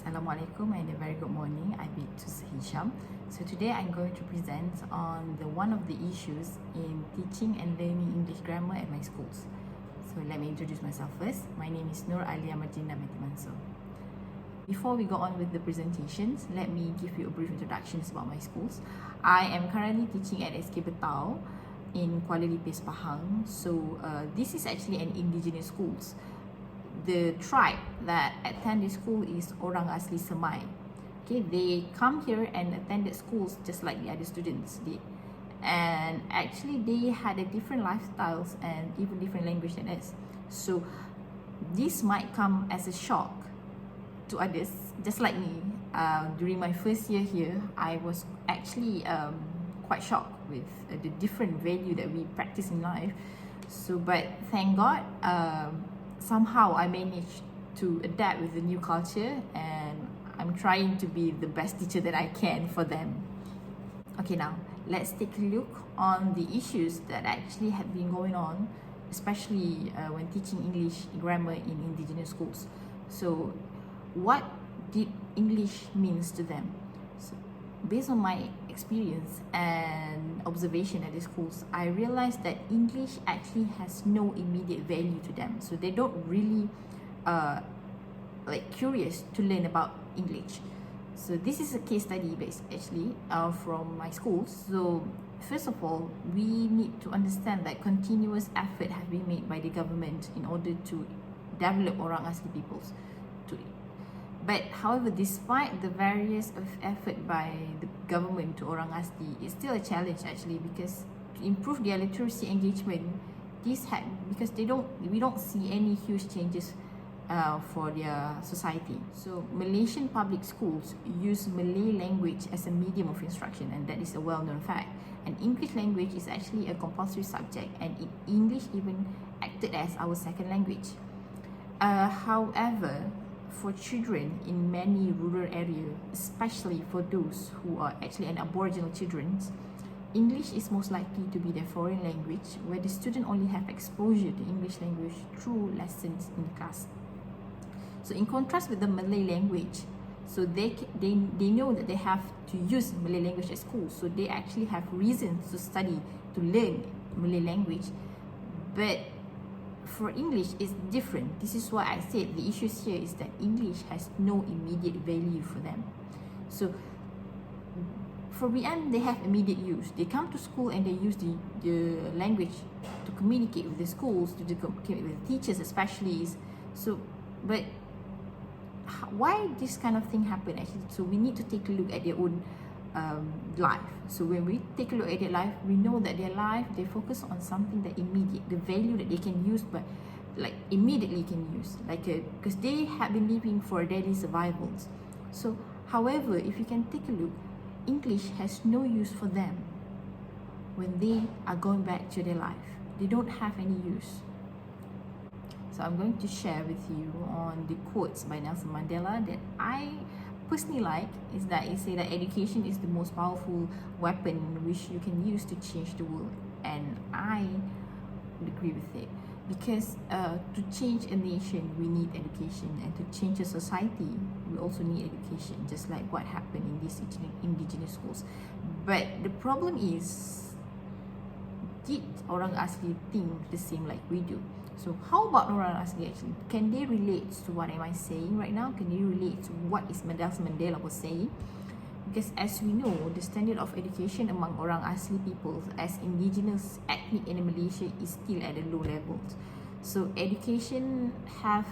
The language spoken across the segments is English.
Assalamualaikum and a very good morning. I'm Binti Hisham. So today I'm going to present on one of the issues in teaching and learning English grammar at my schools. So let me introduce myself first. My name is Alia Majdina Binti Mansor. Before we go on with the presentations, let me give you a brief introduction about my schools. I am currently teaching at SK Betau in Kuala Lipis, Pahang. So this is actually an indigenous schools. The tribe that attend this school is orang asli Semai. Okay, they come here and attended schools just like the other students did. And actually they had a different lifestyles and even different language than us. So this might come as a shock to others, just like me. During my first year here, I was actually quite shocked with the different value that we practice in life. So, but thank God, somehow I managed to adapt with the new culture, and I'm trying to be the best teacher that I can for them. Okay, now let's take a look on the issues that actually have been going on, especially when teaching English grammar in indigenous schools. So what did English means to them? So based on my experience and observation at the schools, I realized that English actually has no immediate value to them. So they don't really curious to learn about English. So this is a case study based actually from my schools. So first of all, we need to understand that continuous effort has been made by the government in order to develop orang asli peoples. But however, despite the various of effort by the government to orang asli, it's still a challenge actually, because to improve their literacy engagement, because we don't see any huge changes for their society. So Malaysian public schools use Malay language as a medium of instruction, and that is a well-known fact. And English language is actually a compulsory subject, and English even acted as our second language. However, for children in many rural areas, especially for those who are actually an Aboriginal children, English is most likely to be their foreign language, where the student only have exposure to English language through lessons in class. So in contrast with the Malay language, so they know that they have to use Malay language at school, so they actually have reasons to study, to learn Malay language. But for English, it's different. This is why I said the issue here is that English has no immediate value for them. So for BM, they have immediate use. They come to school and they use the language to communicate with the schools, to communicate with the teachers especially. So, but why this kind of thing happen actually? So we need to take a look at their own life. So when we take a look at their life, we know that their life, they focus on something that immediate, the value that they can use, but like immediately can use, because they have been living for daily survivals. So however, if you can take a look, English has no use for them when they are going back to their life. They don't have any use. So I'm going to share with you on the quotes by Nelson Mandela that I personally like, is that it say that education is the most powerful weapon which you can use to change the world, and I would agree with it, because to change a nation we need education, and to change a society we also need education, just like what happened in these indigenous schools. But the problem is, did orang asli think the same like we do? So how about orang asli actually? Can they relate to what am I saying right now? Can they relate to what is Nelson Mandela was saying? Because as we know, the standard of education among orang asli people as indigenous ethnic in Malaysia is still at a low level. So education have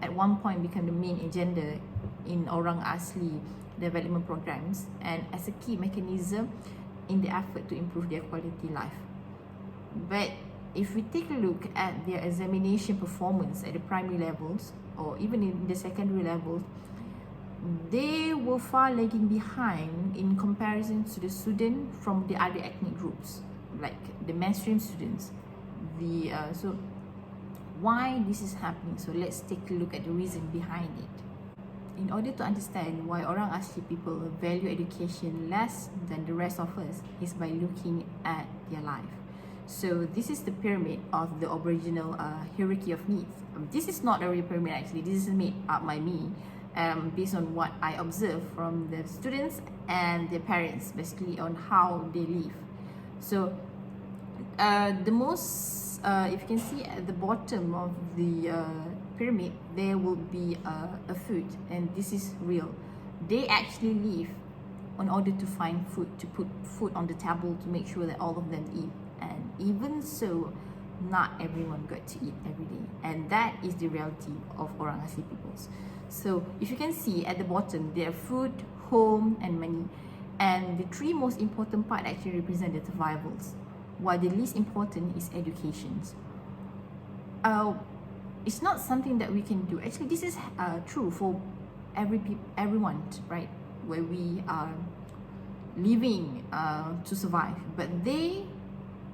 at one point become the main agenda in orang asli development programs, and as a key mechanism in the effort to improve their quality life. But if we take a look at their examination performance at the primary levels or even in the secondary levels, they were far lagging behind in comparison to the student from the other ethnic groups, like the mainstream students. So why this is happening? So let's take a look at the reason behind it. In order to understand why orang asli people value education less than the rest of us, is by looking at their life. So this is the pyramid of the Aboriginal hierarchy of needs. This is not a real pyramid actually. This is made up by me. based on what I observe from the students and their parents, basically on how they live. So the most, if you can see at the bottom of the pyramid, there will be a food, and this is real. They actually live in order to find food, to put food on the table, to make sure that all of them eat. And even so, not everyone got to eat every day, and that is the reality of orang asli peoples. So if you can see at the bottom, there are food, home, and money, and the three most important part actually represent the survivals, while the least important is education. It's not something that we can do. Actually, this is true for everyone, right? Where we are living to survive, but they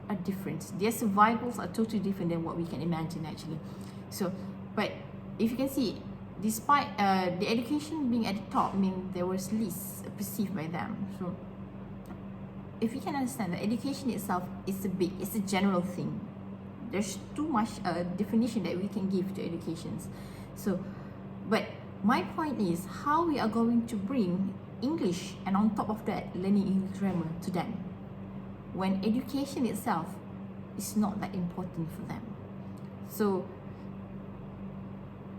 are different. Their survivals are totally different than what we can imagine, actually. So, but if you can see, despite the education being at the top, I mean, there was least perceived by them. So if you can understand that education itself is it's a general thing. There's too much definition that we can give to educations. So, but my point is how we are going to bring English, and on top of that, learning English grammar to them, when education itself is not that important for them. So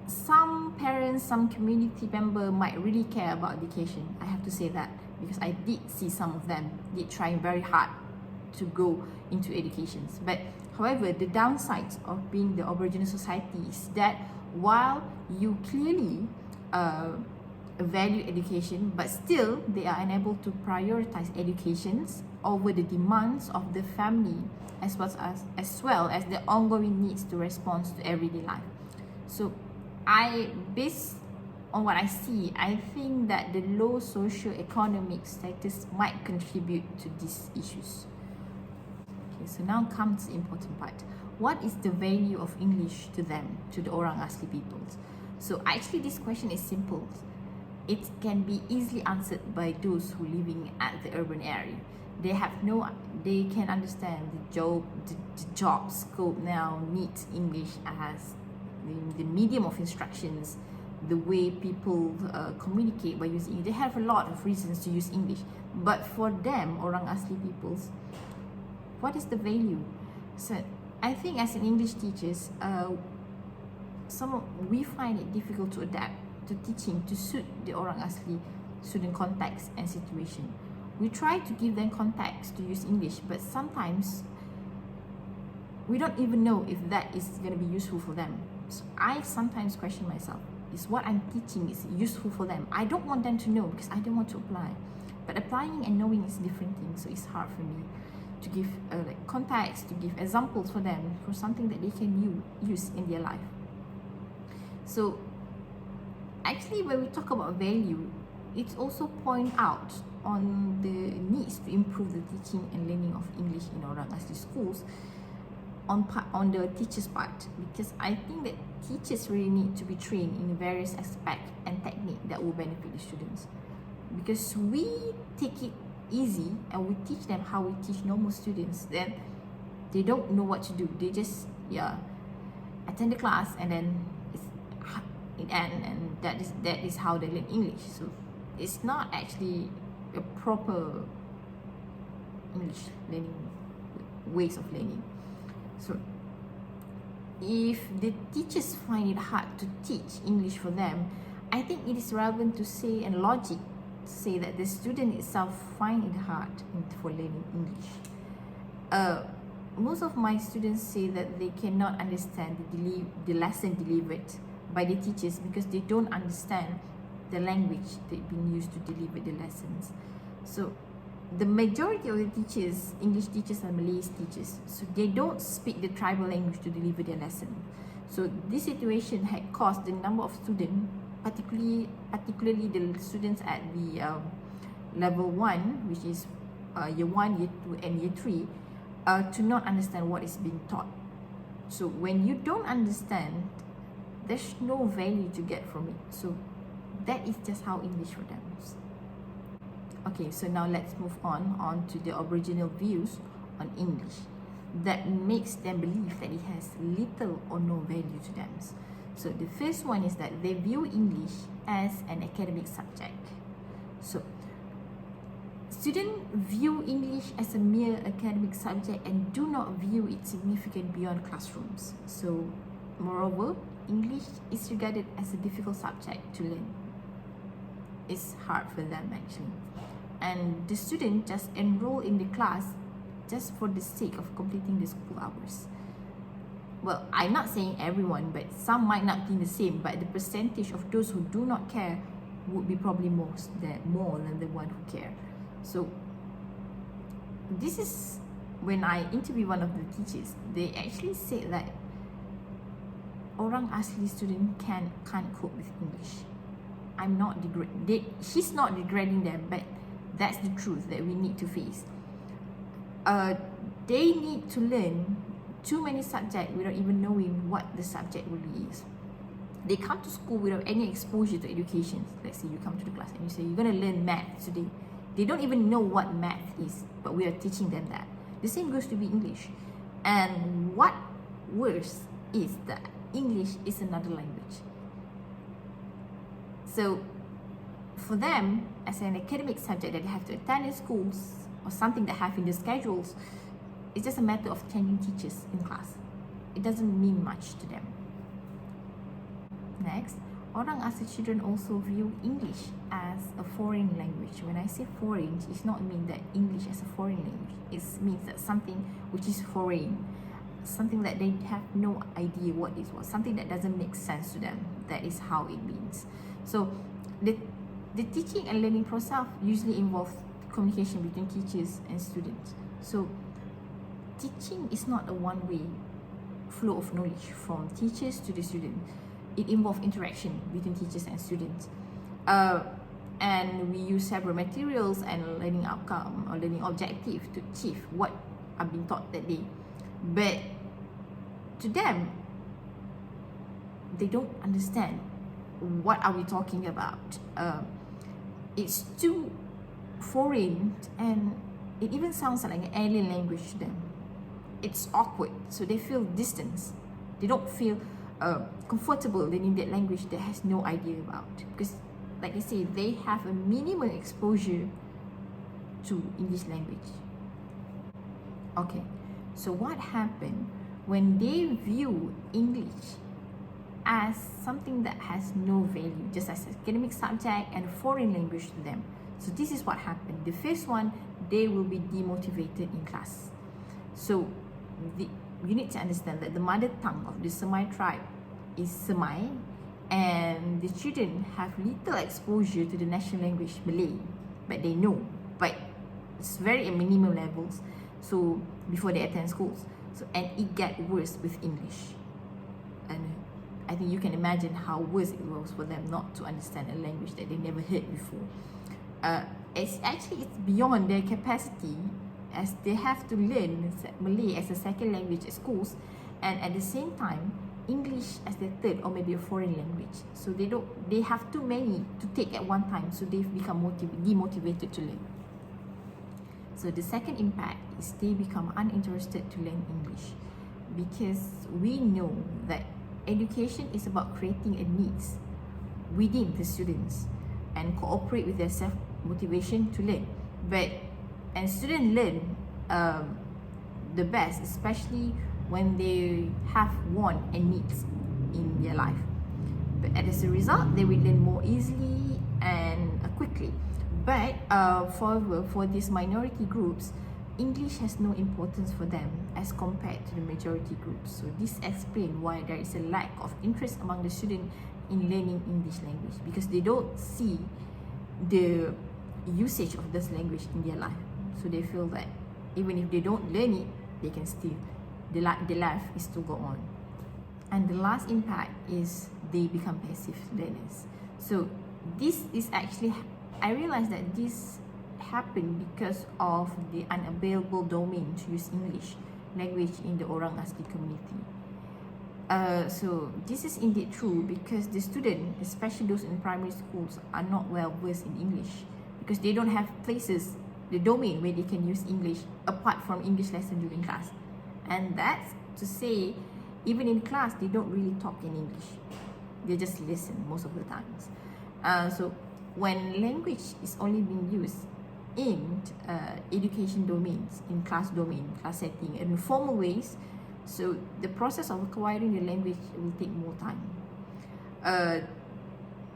some parents, some community member might really care about education. I have to say that, because I did see some of them did trying very hard to go into educations. But however, the downsides of being the Aboriginal society is that while you clearly value education, but still they are unable to prioritize educations over the demands of the family, as well as the ongoing needs to respond to everyday life. So based on what I see, I think that the low socio-economic status might contribute to these issues. Okay, so now comes the important part. What is the value of English to them, to the orang asli peoples? So actually this question is simple. It can be easily answered by those who living at the urban area. They can understand the job scope now needs English as the medium of instructions, the way people communicate by using it. They have a lot of reasons to use English. But for them, orang asli peoples, what is the value? So I think as an English teachers, we find it difficult to adapt to teaching to suit the orang asli student context and situation. We try to give them context to use English, but sometimes we don't even know if that is going to be useful for them. So I sometimes question myself, is what I'm teaching is useful for them? I don't want them to know because I don't want to apply. But applying and knowing is different things, so it's hard for me to give context, to give examples for them for something that they can use in their life. So actually, when we talk about value, it also point out on the needs to improve the teaching and learning of English in orang asli schools on the teachers' part, because I think that teachers really need to be trained in various aspects and technique that will benefit the students. Because we take it easy and we teach them how we teach normal students, then they don't know what to do. They just attend the class and then and that is how they learn English. So it's not actually a proper English learning ways of learning. So if the teachers find it hard to teach English for them, I think it is relevant to say, and logic to say, that the student itself find it hard for learning English. Most of my students say that they cannot understand the lesson delivered by the teachers because they don't understand the language that being used to deliver the lessons. So the majority of the teachers, English teachers, are Malay teachers, so they don't speak the tribal language to deliver their lesson. So this situation had caused the number of students, particularly the students at the level 1, which is year 1, year 2 and year 3, to not understand what is being taught. So when you don't understand, there's no value to get from it. So that is just how English for them is. Okay, so now let's move on to the Aboriginal views on English that makes them believe that it has little or no value to them. So the first one is that they view English as an academic subject. So students view English as a mere academic subject and do not view its significance beyond classrooms. So moreover, English is regarded as a difficult subject to learn. It's hard for them actually. And the student just enroll in the class just for the sake of completing the school hours. Well, I'm not saying everyone, but some might not think the same, but the percentage of those who do not care would be probably more than the one who care. So this is when I interviewed one of the teachers, they actually said that orang asli student can't cope with English. She's not degrading them, but that's the truth that we need to face. They need to learn too many subjects without even knowing what the subject really is. They come to school without any exposure to education. Let's say you come to the class and you say you're going to learn math today. They don't even know what math is, but we are teaching them that. The same goes to be English. And what worse is that English is another language. So for them, as an academic subject that they have to attend in schools or something that have in the schedules, it's just a matter of changing teachers in class. It doesn't mean much to them. Next, orang asli children also view English as a foreign language. When I say foreign, it's not mean that English as a foreign language. It means that something which is foreign, something that they have no idea what is what, something that doesn't make sense to them. That is how it means. So the teaching and learning process usually involves communication between teachers and students. So teaching is not a one-way flow of knowledge from teachers to the student. It involves interaction between teachers and students. And we use several materials and learning outcome or learning objective to achieve what are being taught that day. But to them, they don't understand what are we talking about. It's too foreign and it even sounds like an alien language to them. It's awkward, so they feel distance. They don't feel comfortable learning that language they has no idea about, because like I say, they have a minimum exposure to English language. Okay, so what happened when they view English as something that has no value, just as an academic subject and a foreign language to them? So this is what happened. The first one, they will be demotivated in class. So you need to understand that the mother tongue of the Semai tribe is Semai, and the children have little exposure to the national language Malay, but they know, but it's very at minimum levels. So before they attend schools, and it get worse with English, and I think you can imagine how worse it was for them not to understand a language that they never heard before. It's beyond their capacity, as they have to learn Malay as a second language at schools, and at the same time English as their third or maybe a foreign language. So they have too many to take at one time, so they've become demotivated to learn. So the second impact is they become uninterested to learn English, because we know that education is about creating a needs within the students and cooperate with their self-motivation to learn. And students learn the best, especially when they have want and needs in their life. But as a result, they will learn more easily and quickly. But for these minority groups, English has no importance for them as compared to the majority groups. So this explains why there is a lack of interest among the students in learning English language, because they don't see the usage of this language in their life. So they feel that even if they don't learn it, they can still, the life is still go on. And the last impact is they become passive learners. So this is actually, I realized that this happened because of the unavailable domain to use English language in the Orang Asli community. So this is indeed true, because the students, especially those in primary schools, are not well versed in English, because they don't have places, the domain where they can use English apart from English lesson during class. And that's to say, even in class, they don't really talk in English. They just listen most of the times. So when language is only being used in education domains, in class domain, class setting, and in formal ways, so the process of acquiring the language will take more time.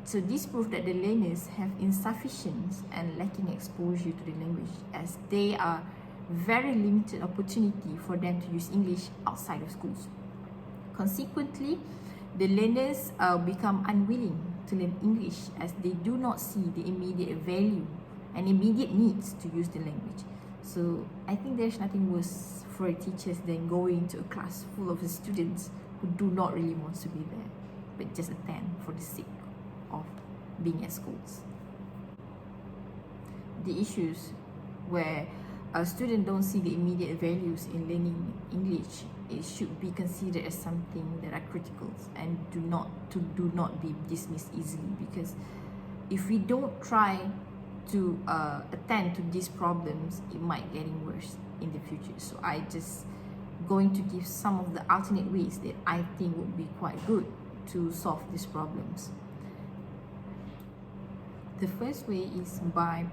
So this proves that the learners have insufficient and lacking exposure to the language, as they are very limited opportunity for them to use English outside of schools. Consequently, the learners become unwilling to learn English, as they do not see the immediate value and immediate needs to use the language. So I think there's nothing worse for teachers than going to a class full of students who do not really want to be there, but just attend for the sake of being at schools. The issues where a student don't see the immediate values in learning English, it should be considered as something that are critical and do not be dismissed easily, because if we don't try to attend to these problems, it might getting worse in the future. So I just going to give some of the alternate ways that I think would be quite good to solve these problems. The first way is by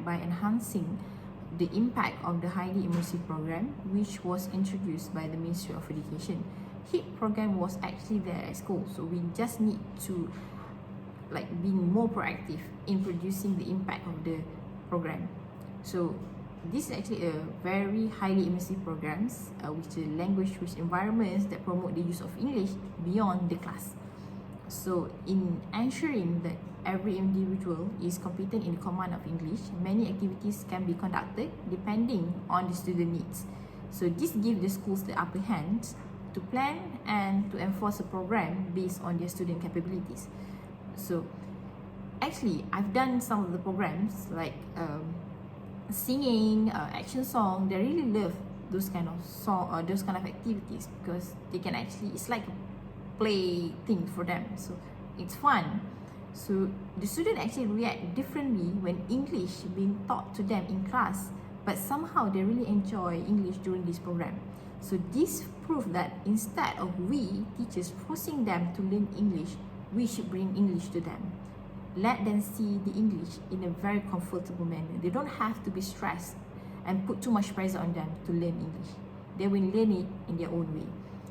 enhancing the impact of the highly immersive program, which was introduced by the Ministry of Education. HIP program was actually there at school, so we just need to be more proactive in producing the impact of the program. So this is actually a very highly immersive programs with the language-rich environments that promote the use of English beyond the class. So in ensuring that every individual is competent in the command of English, many activities can be conducted depending on the student needs. So this gives the schools the upper hand to plan and to enforce a program based on their student capabilities. So actually, I've done some of the programs like singing, action song. They really love those kind of song, those kind of activities, because they can actually, it's like a play thing for them. So it's fun. So the student actually react differently when English being taught to them in class, but somehow they really enjoy English during this program. So this proves that instead of we teachers forcing them to learn English, we should bring English to them. Let them see the English in a very comfortable manner. They don't have to be stressed and put too much pressure on them to learn English. They will learn it in their own way.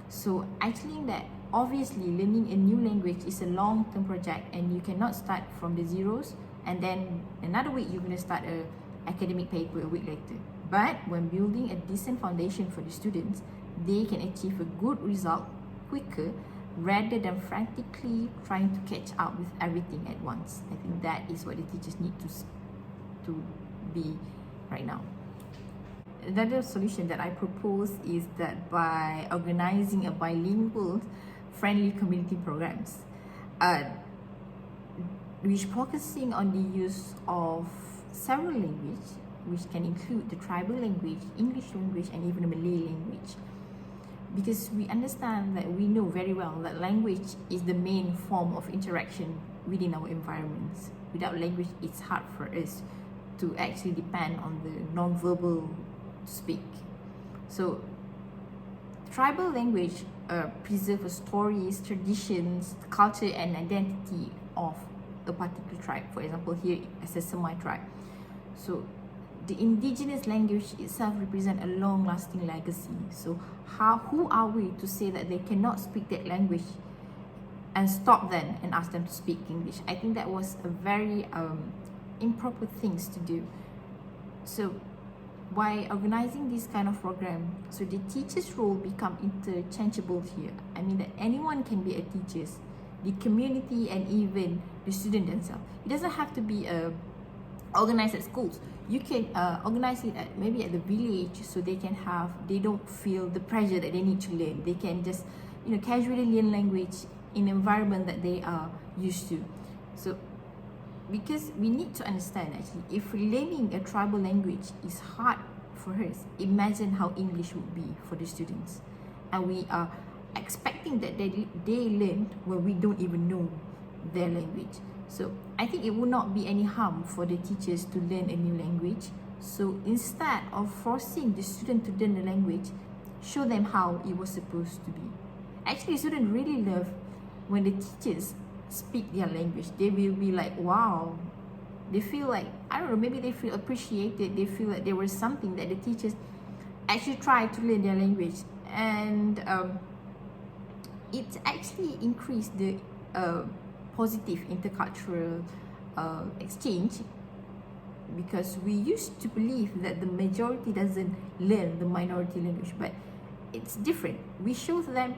So I think that obviously learning a new language is a long-term project, and you cannot start from the zeros and then another week you're going to start a academic paper a week later. But when building a decent foundation for the students, they can achieve a good result quicker rather than frantically trying to catch up with everything at once. I think that is what the teachers need to be right now. Another solution that I propose is that by organizing a bilingual friendly community programs, which focusing on the use of several languages, which can include the tribal language, English language, and even the Malay language. Because we understand that we know very well that language is the main form of interaction within our environments. Without language, it's hard for us to actually depend on the non-verbal to speak. So tribal language preserve stories, traditions, culture, and identity of a particular tribe. For example, here as a Semai tribe. So the indigenous language itself represents a long-lasting legacy. So who are we to say that they cannot speak that language and stop them and ask them to speak English? I think that was a very improper things to do. So by organizing this kind of program, so the teacher's role become interchangeable here. I mean that anyone can be a teacher, the community, and even the student themselves. It doesn't have to be organized at schools. You can organize it at maybe at the village, so they don't feel the pressure that they need to learn. They can just casually learn language in an environment that they are used to. So because we need to understand, actually, if learning a tribal language is hard for us, imagine how English would be for the students. And we are expecting that they learn when we don't even know their language. So I think it would not be any harm for the teachers to learn a new language. So instead of forcing the student to learn the language, show them how it was supposed to be. Actually, students really love when the teachers speak their language, they will be like, wow, they feel like, I don't know, maybe they feel appreciated, they feel like there was something that the teachers actually tried to learn their language. And it actually increased the positive intercultural exchange, because we used to believe that the majority doesn't learn the minority language, but it's different. We show them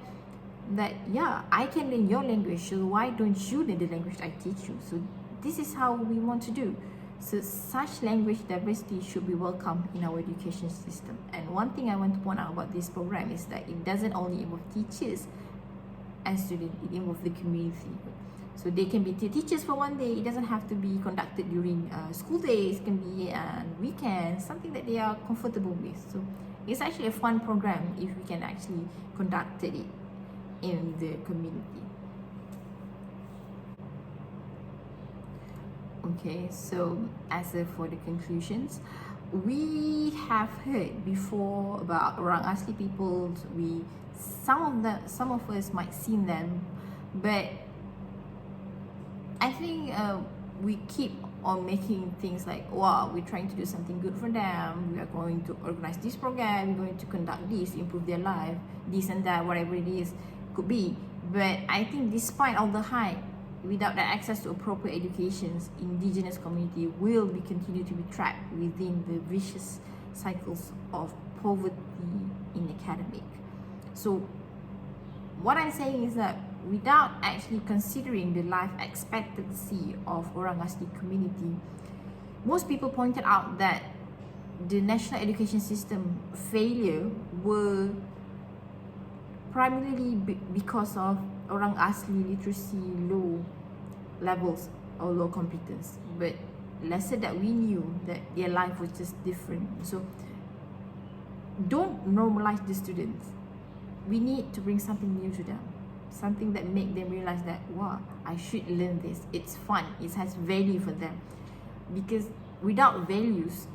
that, yeah, I can learn your language, so why don't you learn the language I teach you? So this is how we want to do. So such language diversity should be welcome in our education system. And one thing I want to point out about this program is that it doesn't only involve teachers and students, it involves the community. So they can be teachers for one day. It doesn't have to be conducted during school days. It can be weekends, something that they are comfortable with. So it's actually a fun program if we can actually conduct it in the community. Okay, so as for the conclusions, we have heard before about orang asli people. Some of us might seen them, but I think we keep on making things like, wow, we're trying to do something good for them, we are going to organize this program, we're going to conduct this, improve their life, this and that, whatever it is, could be. But I think despite all the hype, without the access to appropriate educations, indigenous community will be continue to be trapped within the vicious cycles of poverty in academic. So what I'm saying is that without actually considering the life expectancy of orang asli community, most people pointed out that the national education system failure were primarily because of orang asli literacy low levels or low competence, but lesser that we knew that their life was just different. So don't normalize the students. We need to bring something new to them, something that make them realize that, wow, I should learn this, it's fun, it has value for them. Because without values,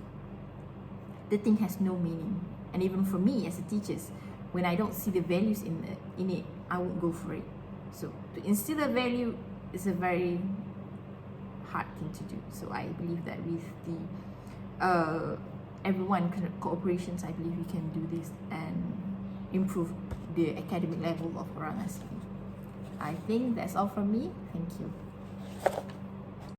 the thing has no meaning. And even for me as a teacher, when I don't see the values in it, I won't go for it. So to instill a value is a very hard thing to do. So I believe that with the everyone cooperations, I believe we can do this and improve the academic level of orang asli. I think that's all from me. Thank you.